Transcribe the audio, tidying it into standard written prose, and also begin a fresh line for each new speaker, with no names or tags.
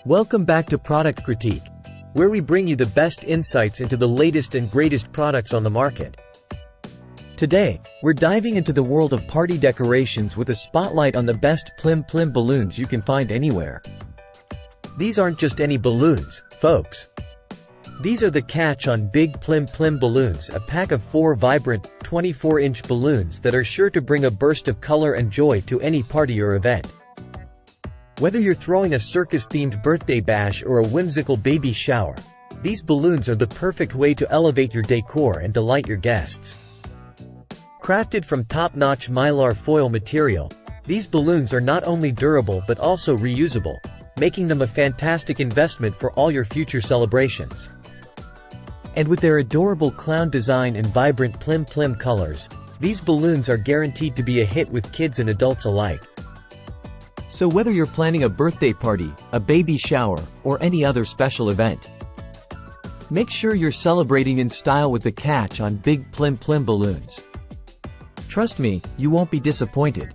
Welcome back to Product Critique, where we bring you the best insights into the latest and greatest products on the market. Today, we're diving into the world of party decorations with a spotlight on the best Plim Plim balloons you can find anywhere. These aren't just any balloons, folks. These are the KatchOn Big Plim Plim Balloons, a pack of 4 vibrant, 24-inch balloons that are sure to bring a burst of color and joy to any party or event. Whether you're throwing a circus-themed birthday bash or a whimsical baby shower, these balloons are the perfect way to elevate your decor and delight your guests. Crafted from top-notch mylar foil material, these balloons are not only durable but also reusable, making them a fantastic investment for all your future celebrations. And with their adorable clown design and vibrant Plim Plim colors, these balloons are guaranteed to be a hit with kids and adults alike. So whether you're planning a birthday party, a baby shower, or any other special event, make sure you're celebrating in style with the KatchOn Big Plim Plim Balloons. Trust me, you won't be disappointed.